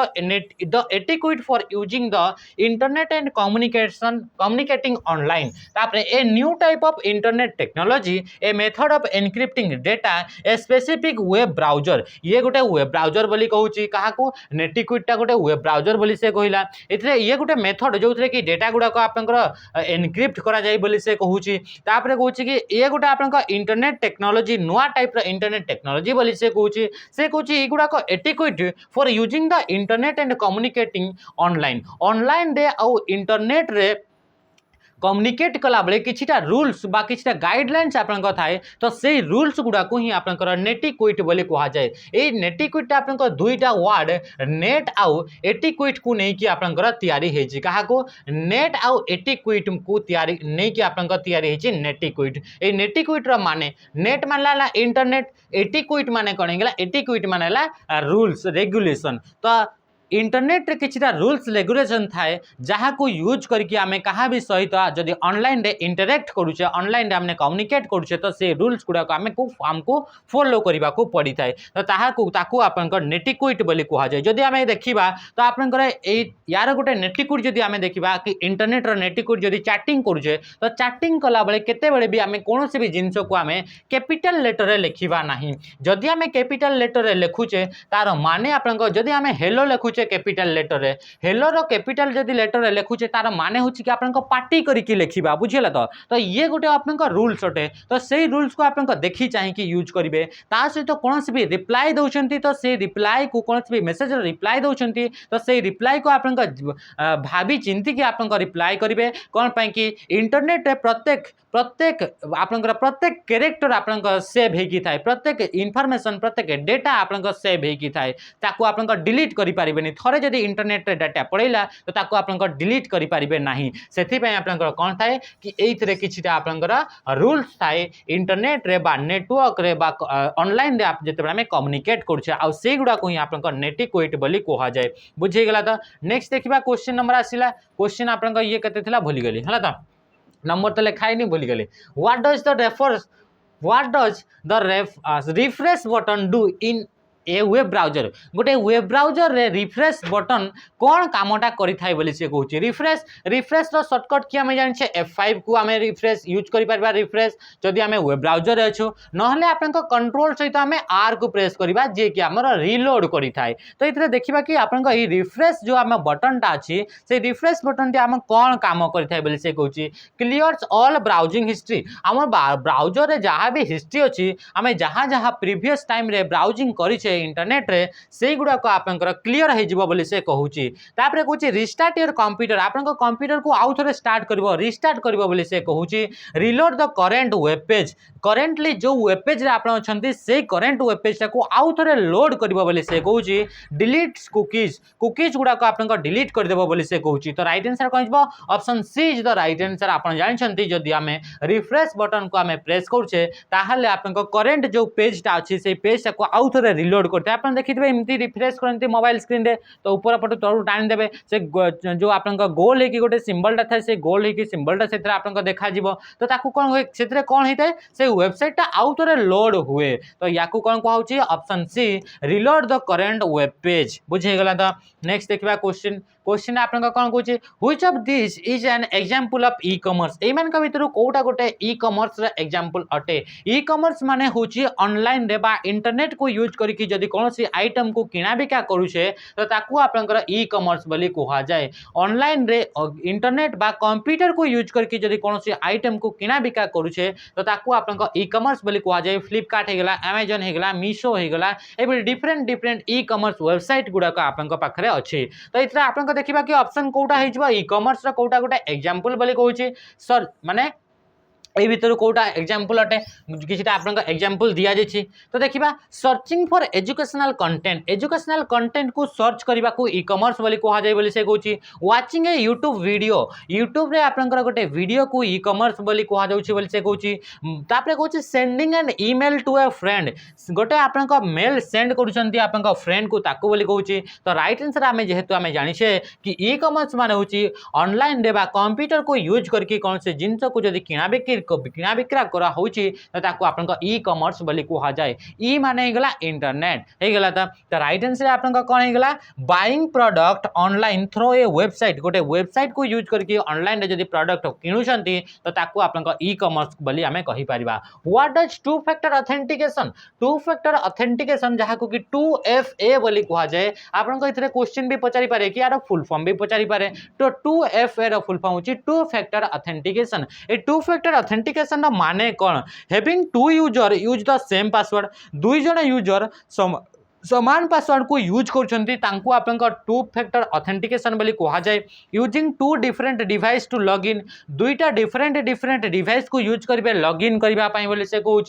S1: the etiquette for using the internet and communicating online तापरे a new type of internet technology a method of encrypting data a specific web browser ये गोटे वेब ब्राउजर बोली कहूची काहाकू नेटिक्विट टा गोटे वेब ब्राउजर बोली से कहिला एथरे ये गोटे मेथड जोथरे कि डेटा गुडा को आपनकर एनक्रिप्ट करा जाय बोली से कहूची तापरे कहूची कि ये गोटे आपनकर इंटरनेट टेक्नोलॉजी नुआ टाइप रो इंटरनेट टेक्नोलॉजी बोली से कहूची ई गुडा को etiquette for using the internet and communicating online रे आ इंटरनेट रे कम्युनिकेट कला बेले किछिटा रूल्स बा किछिटा गाइडलाइंस आपनकर थाए तो सेही रूल्स गुडा को ही आपनकर नेटिक्विट बोली कहा जाय ए नेटिक्विट आपनकर दुईटा वर्ड नेट आउ एटिक्विट को नै कि आपनकर तयारी हेछि काहा को नेट आउ एटिक्विट को तयारी नै कि आपनकर तयारी हेछि नेटिक्विट ए नेटिक्विट रो माने नेट मानला इंटरनेट एटिक्विट माने कोन गेला एटिक्विट मानेला रूल्स रेगुलेशन तो इंटरनेट रे किछिटा रूल्स रेगुलेशन थाए जहाँ को यूज करके आमे कहा भी सहित जदि ऑनलाइन रे इंटरैक्ट करूचे ऑनलाइन रे हमने कम्युनिकेट करूचे तो से रूल्स गुडा को हमको फॉलो करबा को पड़ी थाए तो ताकू आपनकर नेटिक्विट बोली कहा जाय जदि आमे देखिबा तो आपनकर ए यार गोटे नेटिक्विट जदि आमे देखिबा कि इंटरनेट रो नेटिक्विट जदि चैटिंग करूचे तो चैटिंग कला बेले केते बेले भी आमे कोनोसी भी जिंस को आमे कैपिटल लेटर रे लिखिबा नाही जदि आमे कैपिटल लेटर रे लिखुचे तार माने आपनकर जदि आमे हेलो लिखुचे कैपिटल लेटर रे हेलो रो कैपिटल जदि लेटर रे लिखुचे तार माने होची कि आपन को पार्टी करिकि लिखिबा बुझियला तो ये गोटे आपन को रूल्स अटे तो सेही रूल्स को आपन को देखि चाहि कि यूज करिवे ता सहित कोनोसी भी रिप्लाई दउछंती तो से रिप्लाई को कोनोसी भी मैसेज रे रिप्लाई दउछंती तो सेही रिप्लाई को आपन को भाबी चिंती कि आपन को रिप्लाई करिवे कोन पय कि इंटरनेट रे प्रत्येक आपनकर प्रत्येक कैरेक्टर आपनकर सेव हेकी थाए प्रत्येक इनफॉरमेशन प्रत्येक डेटा आपनकर सेव हेकी थाए ताकू आपनकर डिलीट करि पारिबेनी थरे जदि इंटरनेट रे डाटा पड़ैला तो ताकू आपनकर डिलीट करि पारिबे नाही सेथि पय आपनकर कोन थाए कि एइथरे किछिटा आपनकर रूल्स थाए इंटरनेट रे बा नेटवर्क रे बा ऑनलाइन रे आप जते हमें कम्युनिकेट करछे आ से गुडा को ही आपनकर नेटिक्विट बोली कहा जाय बुझि गेला तो नेक्स्ट देखिबा क्वेश्चन नंबर आसिला क्वेश्चन आपनकर ये कते थिला भूली गेली हला तो नंबर तो लिखाई नहीं भूल गली what does the refresh button do in A web browser गोटे वेब ब्राउजर रे रिफ्रेश बटन कौन कामटा करि थाय बोली से कहूची रिफ्रेश रो शॉर्टकट कि हमें जानि छे F5 को हमें रिफ्रेश यूज करि परबा रिफ्रेश जदि हमें वेब ब्राउजर रे अछु नहले आपन को कंट्रोल सहित हमें R को प्रेस करिबा जे कि हमर रीलोड करि थाय तो इतरे देखिबा कि आपन को ई रिफ्रेश जो हम बटन टा अछि से रिफ्रेश बटन टे हम कोन काम करि थाय बोली से कहूची क्लियर्स ऑल ब्राउजिंग हिस्ट्री हमर ब्राउजर रे जहां भी हिस्ट्री अछि हमें जहां प्रीवियस टाइम रे ब्राउजिंग करि छे इंटरनेट रे से गुडा को आपनकर क्लियर हे जिवो बोली से कहूची तापरे कहूची रिस्टार्ट योर कंप्यूटर आपन को कंप्यूटर को आउ थरे स्टार्ट करबो रिस्टार्ट करबो बोली से कहूची reload the current web page currently जो वेब पेज रे आपन अछंती से करेंट वेब पेज को आउ थरे लोड करबो बोली से कहूची डिलीट कुकीज गुडा को आपन को डिलीट कर देबो बोली से कहूची तो राइट आंसर कोन जबो option C is the right answer आपन जानि छंती जदि हमें रिफ्रेश बटन को हमें प्रेस करछे ताहाले आपन को करेंट जो पेज ता अछि से पेज को आउ थरे रिलोड लोड करते आप देखिए एमती रिफ्रेश करते मोबाइल स्क्रीन रे तो ऊपर पटू तलू टाणी देवे से जो आप गोल होगी गोटे सिंबलटा थाए से गोल होगी सिंबलटा से देखा तो ताकू कौन हुए से कौन होता है से वेबसाइटा आउ थे लोड हुए तो या कौन कहुच्छी option C reload the current web page बुझीगला तो नेक्स्ट देखा क्वेश्चन क्वेश्चन आप कौन कौन which of this is an example of e commerce एमान का भीतर कोटा गोटे ई कॉमर्स रा एग्जांपल अटे ई कॉमर्स माने होची ऑनलाइन रे बा इंटरनेट को यूज करके जदी कोनोसी आइटम को किना बिका करूछे तो ताकू आपनकर ई कॉमर्स बोली कहा जाए ऑनलाइन रे इंटरनेट बा कंप्यूटर को यूज करके जदी कोनोसी आइटम को किना बिका करूछे तो ताकू आपनकर ई कॉमर्स बोली कहा जाए फ्लिपकार्ट हे गेला अमेजन हे गेला मीशो हे गेला एबे different different e commerce website गुडा का आपनकर पाखरे अछि तो इतरा आपन देखा कि ऑप्शन कोटा हो ई कॉमर्स कोटा गोटे एग्जांपल बोली कहूँ सर माने ए भीतर कोटा एग्जांपल अटे किसी आपन एग्जांपल दिया जाइए तो देखा सर्चिंग फॉर एजुकेशनल कंटेंट को सर्च करने को ई कॉमर्स बोली कह जाए बोली से कहूँ वाचिंग ए यूट्यूब रे आपनकर गोटे वीडियो को ई कॉमर्स बोली कह जाउछि बोली से कहूँ तापरे कहूँ sending an email to a friend गोटे आपन मेल सेंड करुछंती आपन फ्रेंड को ताकू बोली कहूँ तो राइट आंसर आमे जेहेतु आमे जानिछे कि ई कॉमर्स माने होछि ऑनलाइन रे बा कंप्यूटर को यूज करके कौन से जिनस को जदी किना बिक्रा करा होछि तो ताकू आपन ई कॉमर्स बोली कहा जाए ई माने गला इंटरनेट हे गला तो राइट आंसर आपन कोन हे गला buying product online through a website गोटे वेबसाइट को यूज करके ऑनलाइन रे जदी प्रोडक्ट किनुछंती तो ताकू आपन ई कॉमर्स बोली आमे कहि परिबा what does two factor authentication जहा को कि 2FA बोली कहा जाए आपन को इतरे क्वेश्चन भी पचारि पारे कि यार फुल फॉर्म भी पचारि पारे तो 2FA रो फुल फॉर्म होची टू फैक्टर ऑथेंटिकेशन ए टू फैक्टर ऑथेंटिकेशन माने कौन having two user use the same password दुई जण यूजर समान पासवर्ड को यूज कर टू फैक्टर ऑथेंटिकेशन बोली कहा जाए using two different device to log in दुईटा डिफरेंट डिफरेंट डिवाइस को यूज करेंगे लॉगिन करने बोली से कहूँ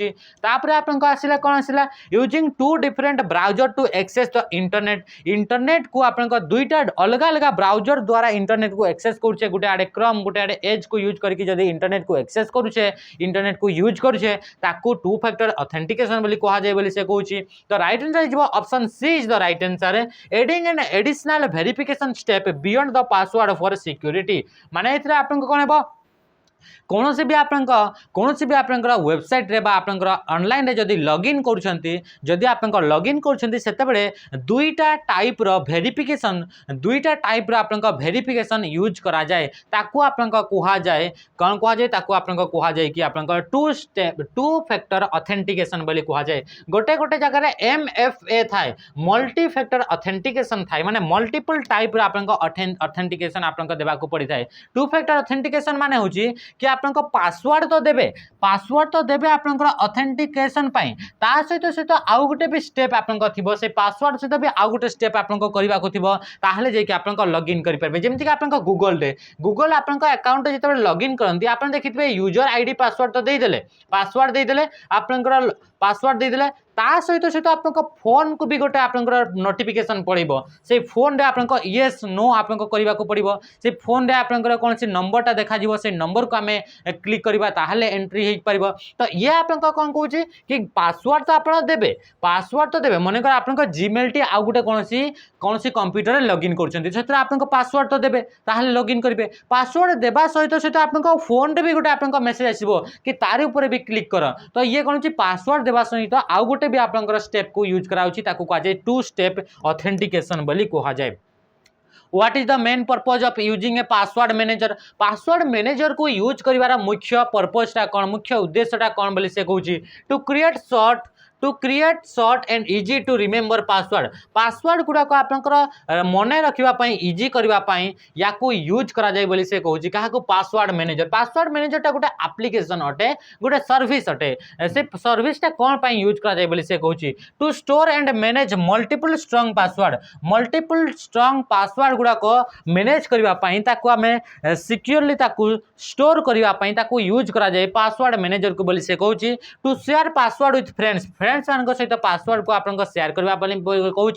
S1: तापर आपन आसला कौन आसला using two different browser to access the internet को आपन दुईटा अलग अलग ब्राउजर द्वारा इंटरनेट को एक्सेस करुचे गोटे आड़े क्रम गोटे आड़े एज को यूज करके जब इंटरनेट को एक्सेस करुचे इंटरनेट को यूज करुचे ताकू टू फैक्टर ऑथेंटिकेशन बोली कहा जाए बोली से कहूँ तो right answer option C is the right answer adding an additional verification step beyond the password for security माने इतरा आपन को कोन हेबो कौन से भी आपनकर वेबसाइट रे बा आपनकर ऑनलाइन रे जदी लॉगिन करूछंती जदी आपनकर लॉगिन करूछंती सेतेबेले दुईटा टाइप रो वेरिफिकेशन यूज करा जाए ताकू आपनकर कहा जाए कौन कहा जाए ताकू आपनकर कहा जाए कि आपनकर टू फैक्टर ऑथेंटिकेशन बोली कहा जाए गोटे गोटे जगह रे MFA थाए मल्टी फैक्टर ऑथेंटिकेशन थाए माने मल्टीपल टाइप रो आपनकर ऑथेंटिकेशन आपनकर देबा को पड़ी थाए टू फैक्टर ऑथेंटिकेशन माने होची कि आपनका पासवर्ड तो देबे आपनकर ऑथेंटिकेशन पाई ता सहित आउ गोटे भी स्टेप आपनका थिबो से पासवर्ड सहित भी आउ गोटे स्टेप आपनका करबा को थिबो ताहले जे कि आपनका लॉगिन करि परबे जेमति कि आपनका गूगल आपनका अकाउंट जेतबे लॉगिन करंती आपन देखितबे यूजर आईडी पासवर्ड तो पासवर्ड देदेले आपनकर पासवर्ड देदेले ता सहित आपन फोन को भी गोटे आपन नोटिफिकेशन पड़ो से फोन रे आपन येस नो आपन करने को पड़ो से फोन रे आपन कौन सी नंबरटा देखा से नंबर को आम क्लिक करवा ताहले एंट्री हो पार तो ये आपन कौन कहूँ कि पासवर्ड तो आप देवे मनकर आपन जीमेल टी आउ गोटे कौन सी कंप्यूटर लॉगिन कर आपन पासवर्ड तो देवे ताहले लॉगिन करेंगे पासवर्ड देवा सहित आपन फोन रे भी गोटे आपन मेसेज आसो कि तार ऊपर भी क्लिक कर तो ये कौन पासवर्ड देवा सहित आउ गोटे भी आपनकर स्टेप को यूज कराउछि ताकू कहा जाए टू स्टेप ऑथेंटिकेशन बोली कहा जाए what is the main purpose of using a password manager को यूज करिवार मुख्य पर्पजटा कौन मुख्य उद्देश्यटा कौन बोली से कहूँ to create short and easy to remember password गुड़ाक आपनकर मन रखा इजी करने या यूज करा जाए बोली से कहूँ क्या पासवर्ड मैनेजरटा गोटे एप्लिकेशन अटे गोटे सर्विस अटे से सर्विसटा कौन पाई यूज करा जाए बोली से कहूँ to store and manage multiple strong password गुड़ाक मैनेज करने आम सिक्योरली स्टोर करने यूज करा जाए पासवर्ड मैनेजर को बोली से कहूँ to share password with friends friends मान सहित पासवर्ड को आपन शेयर करबा कहूँ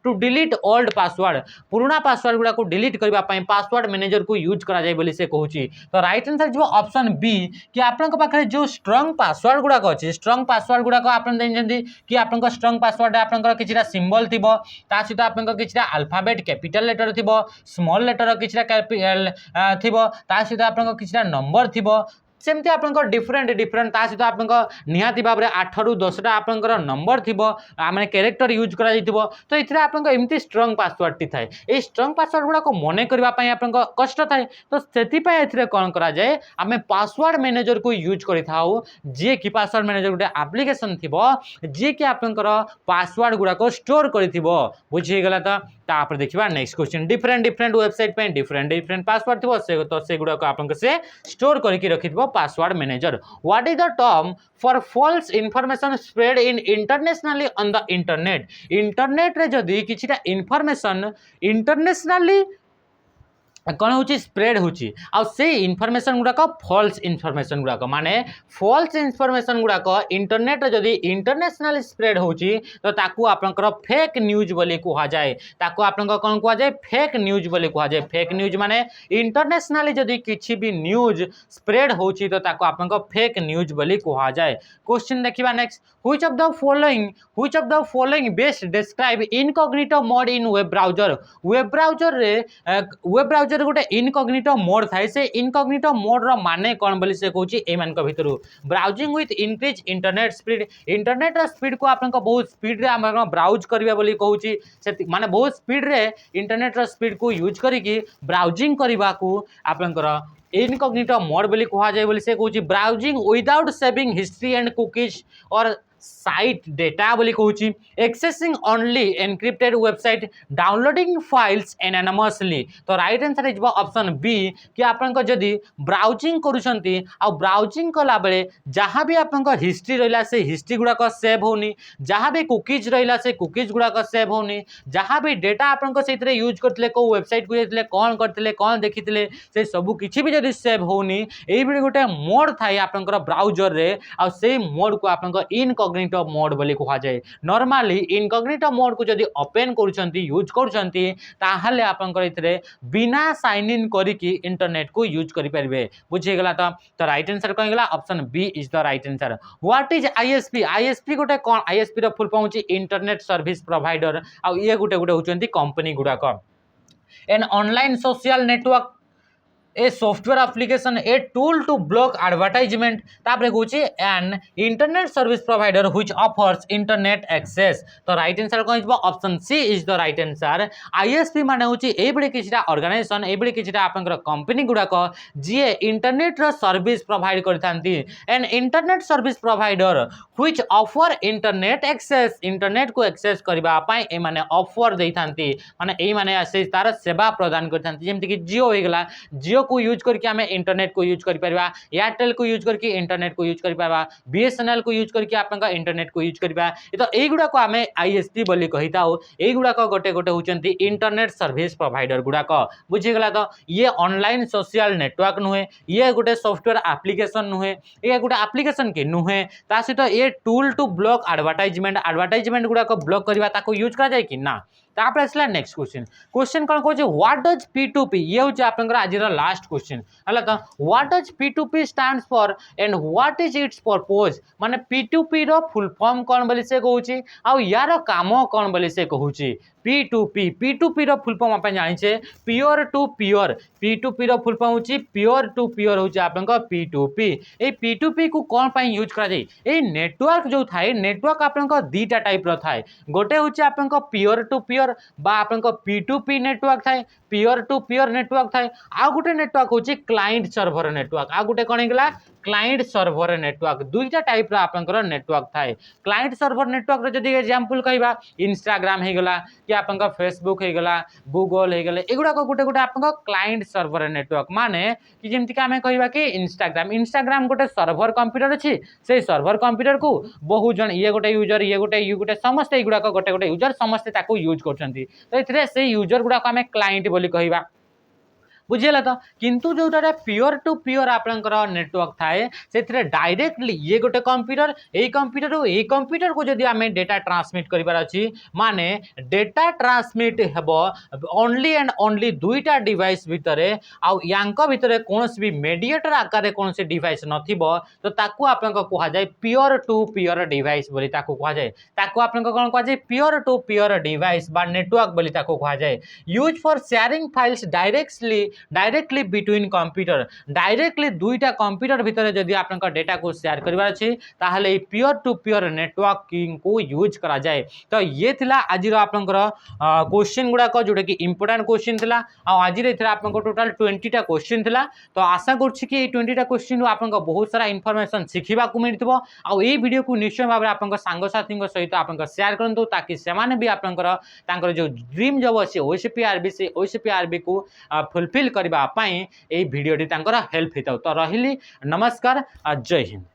S1: टू डिलीट ओल्ड पासवर्ड पुराना पासवर्ड गुड़ा को डिलीट करने पासवर्ड मैनेजर को यूज करा जाय बोली से कहूँ तो राइट आंसर जो ऑप्शन बी कि आपन पाखे जो स्ट्रंग पासवर्ड गुड़ाक अच्छे स्ट्रंग पासवर्ड गुड़ाक आप कि आप स्ट्रंग पासवर्ड आपंकर किसी सिंबल थी सहित आप किसी अल्फाबेट कैपिटल लेटर थी स्मॉल लेटर किसी थी सहित आप किसी नंबर थी सेमती आप डिफरेंट डिफरेंट सहित आप निहाती भाव में 8 ରୁ 10टा आपंकर नंबर थी मैंने कैरेक्टर यूज कर तो ये आपमती स्ट्रंग पासवर्ड टी थाए ये स्ट्रंग पासवर्ड गुड़ाक मन करने आप कष्ट थाए तो से कौन करा जाए आम पासवर्ड मैनेजर को यूज करें जी कि पासवर्ड मैनेजर गोटे आप्लिकेसन थी जी कि आपंकर पासवर्ड गुड़ाक स्टोर कर बुझीगला तो देखा next question different different website पे डिफरेंट डिफरेंट पासवर्ड थी तो से गुड़ाक आप स्टोर करके रखि password manager what is the term for false information spread in internationally on the internet रे जदि किछिटा इंफॉर्मेशन इंटरनेशनली कौन हो स्प्रेड होसे इनफर्मेशन गुड़ाक फॉल्स इनफर्मेशन गुड़ाक माने फॉल्स इनफर्मेशन गुड़ाक इंटरनेट जदि इंटरनेशनल स्प्रेड होची तो ताकू आपनकर फेक न्यूज बोली कहा जाए ताकू आपनकर कौन कहा जाए फेक न्यूज बोली कहा जाए फेक न्यूज माने इंटरनेशनली जदि किछि भी न्यूज स्प्रेड होची तो ताकू आपनकर फेक न्यूज बोली कहा जाए क्वेश्चन देखिबा next which of the following best describe incognito mode in web browser रे गोटे इनकॉग्निटो मोड थाए से इनकॉग्निटो मोड रो माने कौन बोली से कहूँ एमान भितर browsing with increase internet speed को आप बहुत स्पीड रे ब्राउज करिया बोली कहूँ माने बहुत स्पीड रे इंटरनेट स्पीड को यूज करिकी ब्राउजिंग करने को आपंकर इनकॉग्निटो मोड बोली कहा जाए बोली से कहूँ browsing without saving history and cookies और साइट डेटा बोली कहूँ accessing only encrypted website downloading files anonymously तो right answer is option B कि आपन जदि ब्राउजिंग करूछंती आ ब्राउजिंग कला बेले जहाँ भी आपन हिस्ट्री रहिला से हिस्ट्री गुड़ाक सेव होनी जहाँ भी कुकीज रहिला से कुकीज गुड़ाक सेव होनी जहाँ भी डेटा आपन से यूज करते को वेबसाइट को जाते कौन करते कौन देखी से सबू किसी भी जदि सेव होनी ये गोटे मोड थाए आपनकर ब्राउजर रे आ से मोड को आपन इनकॉग्निटो मोड बोली कहा जाए नॉर्मली इनकॉग्निटो मोड को जदि ओपन करूछंती यूज करूछंती ताहले आपनकर इतरे बिना साइन इन करिकी इंटरनेट को यूज करि परिबे बुझिगला तो राइट आंसर कहि गला option B is the right answer what is ISP गोटे कोन आईएसपी रो फुल फॉर्म होची इंटरनेट सर्विस प्रोवाइडर आ ये गोटे गोटे होचंती कंपनी गुडाक an online social network a software application a tool to block advertisement तापर कहूँ an internet service provider which offers internet access तो राइट आंसर कौन option C is the right answer ISP माने हूँ ये किसी ऑर्गेनाइजेशन ये किसी आपंकर कंपनी गुड़ाक जी इंटरनेट रो सर्विस प्रोवाइड करथांती an internet service provider which offer internet access internet को एक्सेस करने ए माने ऑफर देथांती माने ए माने से तार सेवा प्रदान करथांती जेमति कि जियो हो गला जियो को यूज करके आम इंटरनेट को यूज कर पारिबा एयरटेल को यूज करके इंटरनेट को यूज कर पारिबा बीएसएनएल को यूज करके आपन इंटरनेट को यूज करबा तो एई गुडा को आम आईएसपी बोली कहिताउ एई गुडा को गोटे गोटे होचंती इंटरनेट सर्विस प्रोवाइडर गुडा को बुझिगला तो ये ऑनलाइन सोशल नेटवर्क नुहे ये गोटे सॉफ्टवेयर एप्लिकेशन नुहे ये गोटे एप्लिकेशन के नुहे ता सहित ये टूल टू ब्लॉक एडवर्टाइजमेंट गुडा को ब्लॉक करबा ताको यूज करा जाय कि ना तापर आसला नेक्स्ट क्वेश्चन कौन कहूँ व्हाट डज P2P ये हूँ आपंकर आज लास्ट क्वेश्चन है तो what does P2P stands for and what is it's purpose माने P2P रो फुल फॉर्म कौन बोली से कहूँ आ यार काम कौन बोली से कहूँ P2P रो फुल फॉर्म आप जानिछे प्योर टू प्योर P2P रो फुल फॉर्म होची प्योर टू प्योर होची आपनका P2P ए P2P को कौन पाई यूज करा जाय ए नेटवर्क जो थाए नेटवर्क आपनका दीटा टाइप रो थाए गोटे होची आपनका प्योर टू प्योर बा आपनका P2P नेटवर्क थाए प्योर टू प्योर नेटवर्क थाए आ गोटे नेटवर्क होची क्लाइंट सर्वर नेटवर्क आ गोटे कोन हेगला क्लाइंट सर्वर नेटवर्क दुईटा टाइप रो आपनकर नेटवर्क थाए क्लाइंट सर्वर नेटवर्क रो जदी एग्जांपल कहबा इंस्टाग्राम हे गला कि आपनका फेसबुक हे गला गूगल हे गले एगुडा को गोटे गोटे आपनका क्लाइंट सर्वर नेटवर्क माने कि जेमति का हमें कहबा कि इंस्टाग्राम गोटे सर्वर कंप्यूटर अछि से सर्वर कंप्यूटर को बहु जन ये गोटे यूजर ये गोटे समस्त एगुडा को गोटे गोटे यूजर समस्त ताको यूज करछंती तो एथिरे से यूजर गुडा को हमें क्लाइंट बोली कहबा बुझेगा तो किंतु जोटा पीयर टू पीयर आपंकर नेटवर्क थाए से डायरेक्टली ये गोटे कंप्यूटर ये कंप्यूटर को जदि आम डेटा ट्रांसमिट करार अच्छी माने डेटा ट्रांसमिट हेब ओनली एंड ओनली दुईटा डिवाइस भितर आउ भितर कौन भी मेडिएटर आकार कौन से डिवाइस नथिबो तो ताकू आपन कह जाए पीयर टू पीयर डिवाइस बोली ताकू कह जाए ताकू आपन कौन कह जाए पीयर टू पीयर डिवाइस बा नेटवर्क बोली ताकू कह जाए use for sharing files directly between computer directly दुईटा कंप्यूटर भितर जदि आपन डेटा को शेयर करबार अछि ताहले पीयर टू पीयर नेटवर्किंग को यूज करा जाए तो ये थिला आज आपनकर क्वेश्चन गुड़ाक जोटा कि इंपोर्टेंट क्वेश्चन थिला आज आपन टोटाल 20टा क्वेश्चन थिला तो आशा करुच्ची कि 20टा क्वेश्चन आपन बहुत सारा इनफॉरमेशन शिखा मिलथिबो आ ए वीडियो को निश्चय भाव आपन सांगसाथी सहित आपन शेयर करंतु ताकि सेमाने भी आपनकर तांकर जो ड्रीम जॉब अछि ओसीपीआरबी से ओसीपीआरबी को फुलफिल करबा पई ए वीडियोटी तांकर हेल्प हेताउ तो रहिली नमस्कार जय हिंद।